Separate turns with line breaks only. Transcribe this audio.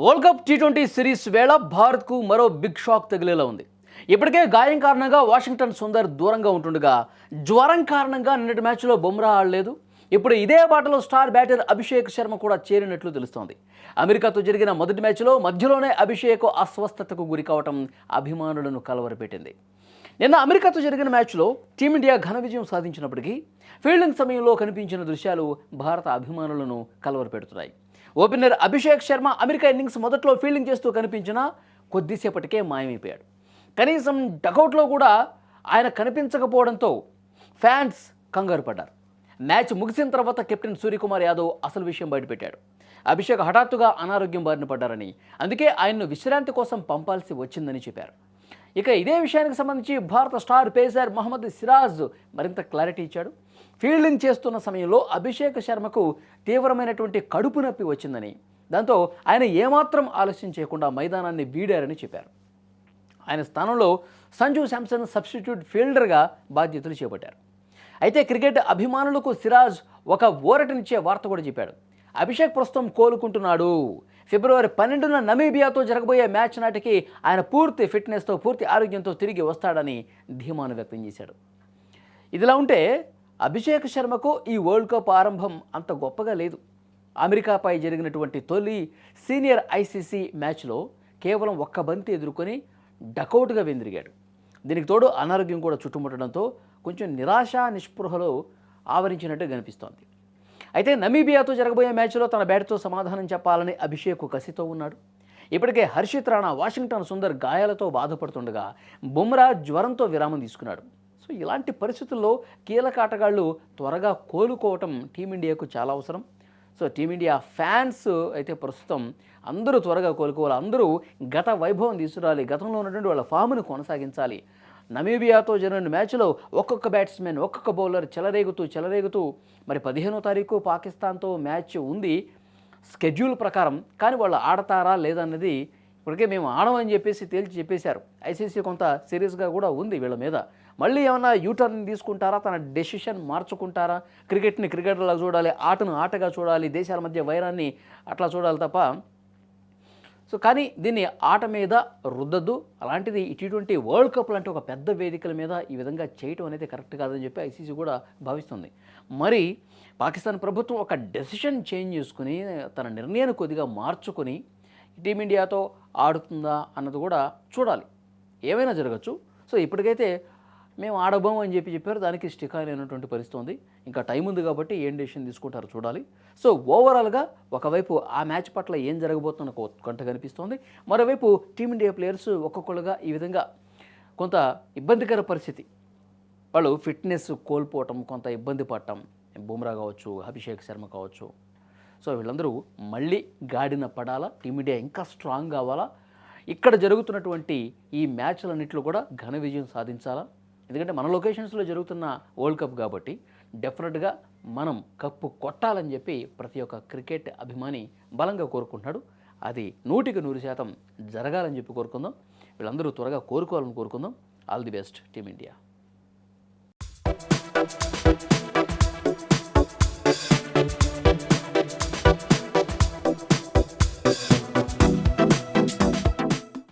World cup T20 series వేళ భారత్కు మరో బిగ్ షాక్ తగిలేలా ఉంది. ఇప్పటికే గాయం కారణంగా వాషింగ్టన్ సుందర్ దూరంగా ఉంటుండగా జ్వరం కారణంగా నిన్నటి మ్యాచ్లో బుమ్రా ఆడలేదు. ఇప్పుడు ఇదే బాటలో స్టార్ బ్యాటర్ అభిషేక్ శర్మ కూడా చేరినట్లు తెలుస్తోంది. అమెరికాతో జరిగిన మొదటి మ్యాచ్లో మధ్యలోనే అభిషేక్ అస్వస్థతకు గురి కావటం అభిమానులను కలవరపెట్టింది. నిన్న అమెరికాతో జరిగిన మ్యాచ్లో టీమిండియా ఘన విజయం సాధించినప్పటికీ ఫీల్డింగ్ సమయంలో కనిపించిన దృశ్యాలు భారత అభిమానులను కలవరపెడుతున్నాయి. Opener Abhishek Sharma America innings మొదట్లో ఫీల్డింగ్ చేస్తూ కనిపించినా కొద్దిసేపటికే మాయమైపోయాడు. కనీసం డకౌట్లో కూడా ఆయన కనిపించకపోవడంతో ఫ్యాన్స్ కంగారు పడ్డారు. మ్యాచ్ ముగిసిన తర్వాత కెప్టెన్ సూర్యకుమార్ యాదవ్ అసలు విషయం బయటపెట్టాడు. అభిషేక్ హఠాత్తుగా అనారోగ్యం బారిన పడ్డారని, అందుకే ఆయన్ను విశ్రాంతి కోసం పంపాల్సి వచ్చిందని చెప్పారు. ఇక ఇదే విషయానికి సంబంధించి భారత స్టార్ పేసర్ మహమ్మద్ సిరాజ్ మరింత క్లారిటీ ఇచ్చాడు. ఫీల్డింగ్ చేస్తున్న సమయంలో అభిషేక్ శర్మకు తీవ్రమైనటువంటి కడుపు నొప్పి వచ్చిందని, దాంతో ఆయన ఏమాత్రం ఆలస్యం చేయకుండా మైదానాన్ని వీడారని చెప్పారు. ఆయన స్థానంలో సంజు శాంసన్ సబ్స్టిట్యూట్ ఫీల్డర్గా బాధ్యతలు చేపట్టారు. అయితే క్రికెట్ అభిమానులకు సిరాజ్ ఒక ఊరటనిచ్చే వార్త కూడా చెప్పాడు. అభిషేక్ ప్రస్తుతం కోలుకుంటున్నాడు. ఫిబ్రవరి 12న నమీబియాతో జరగబోయే మ్యాచ్ నాటికి ఆయన పూర్తి ఫిట్నెస్తో, పూర్తి ఆరోగ్యంతో తిరిగి వస్తాడని ధీమాను వ్యక్తం చేశాడు. ఇదిలా ఉంటే అభిషేక్ శర్మకు ఈ వరల్డ్ కప్ ఆరంభం అంత గొప్పగా లేదు. అమెరికాపై జరిగినటువంటి తొలి సీనియర్ ఐసీసీ మ్యాచ్లో కేవలం ఒక్క బంతి ఎదుర్కొని డకౌట్గా వెందిరిగాడు. దీనికి తోడు అనారోగ్యం కూడా చుట్టుముట్టడంతో కొంచెం నిరాశ నిస్పృహలో ఆవరించినట్టు కనిపిస్తోంది. అయితే నమీబియాతో జరగబోయే మ్యాచ్లో తన బ్యాట్తో సమాధానం చెప్పాలని అభిషేక్ కసితో ఉన్నాడు. ఇప్పటికే హర్షిత్ రాణా, వాషింగ్టన్ సుందర్ గాయాలతో బాధపడుతుండగా బుమ్రా జ్వరంతో విరామం తీసుకున్నాడు. సో ఇలాంటి పరిస్థితుల్లో కీలక ఆటగాళ్లు త్వరగా కోలుకోవటం టీమిండియాకు చాలా అవసరం. సో టీమిండియా ఫ్యాన్స్ అయితే ప్రస్తుతం అందరూ త్వరగా కోలుకోవాలి, అందరూ గత వైభవం తీసుకురావాలి, గతంలో ఉన్నటువంటి వాళ్ళ ఫామ్ను కొనసాగించాలి. నమీబియాతో జరిగిన మ్యాచ్లో ఒక్కొక్క బ్యాట్స్మెన్, ఒక్కొక్క బౌలర్ చెలరేగుతూ మరి 15వ తారీఖు పాకిస్తాన్తో మ్యాచ్ ఉంది స్కెడ్యూల్ ప్రకారం. కానీ వాళ్ళు ఆడతారా లేదన్నది ఇప్పటికే మేము ఆడమని చెప్పేసి తేల్చి చెప్పేశారు. ఐసీసీ కొంత సీరియస్గా కూడా ఉంది వీళ్ళ మీద. మళ్ళీ ఏమన్నా యూటర్న్ తీసుకుంటారా, తన డెసిషన్ మార్చుకుంటారా? క్రికెట్ని క్రికెట్లా చూడాలి, ఆటను ఆటగా చూడాలి, దేశాల మధ్య వైరాన్ని అట్లా చూడాలి తప్ప. సో కానీ దీన్ని ఆట మీద రుద్దద్దు. అలాంటిది టీ20 వరల్డ్ కప్ లాంటి ఒక పెద్ద వేదికల మీద ఈ విధంగా చేయటం అనేది కరెక్ట్ కాదని చెప్పి ఐసీసీ కూడా భావిస్తుంది. మరి పాకిస్తాన్ ప్రభుత్వం ఒక డెసిషన్ చేంజ్ చేసుకుని తన నిర్ణయాన్ని కొద్దిగా మార్చుకొని టీమిండియాతో ఆడుతుందా అన్నది కూడా చూడాలి. ఏమైనా జరగచ్చు. సో ఇప్పటికైతే మేము ఆడబోము అని చెప్పారు. దానికి స్టిక్ అయినటువంటి పరిస్థితి ఉంది. ఇంకా టైం ఉంది కాబట్టి ఏం డెసిషన్ తీసుకుంటారో చూడాలి. సో ఓవరాల్గా ఒకవైపు ఆ మ్యాచ్ పట్ల ఏం జరగబోతున్న కొంట కనిపిస్తోంది. మరోవైపు టీమిండియా ప్లేయర్స్ ఒక్కొక్కరుగా ఈ విధంగా కొంత ఇబ్బందికర పరిస్థితి, వాళ్ళు ఫిట్నెస్ కోల్పోవటం, కొంత ఇబ్బంది పడటం, బుమ్రా కావచ్చు, అభిషేక్ శర్మ కావచ్చు. సో వీళ్ళందరూ మళ్ళీ గాడిన పడాలా, టీమిండియా ఇంకా స్ట్రాంగ్ కావాలా, ఇక్కడ జరుగుతున్నటువంటి ఈ మ్యాచ్లన్నింటిలో కూడా ఘన విజయం సాధించాలా. ఎందుకంటే మన లొకేషన్స్లో జరుగుతున్న వరల్డ్ కప్ కాబట్టి డెఫినెట్గా మనం కప్పు కొట్టాలని చెప్పి ప్రతి ఒక్క క్రికెట్ అభిమాని బలంగా కోరుకుంటున్నాడు. అది 100% జరగాలని చెప్పి కోరుకుందాం. వీళ్ళందరూ త్వరగా కోరుకోవాలని కోరుకుందాం. All the best team India.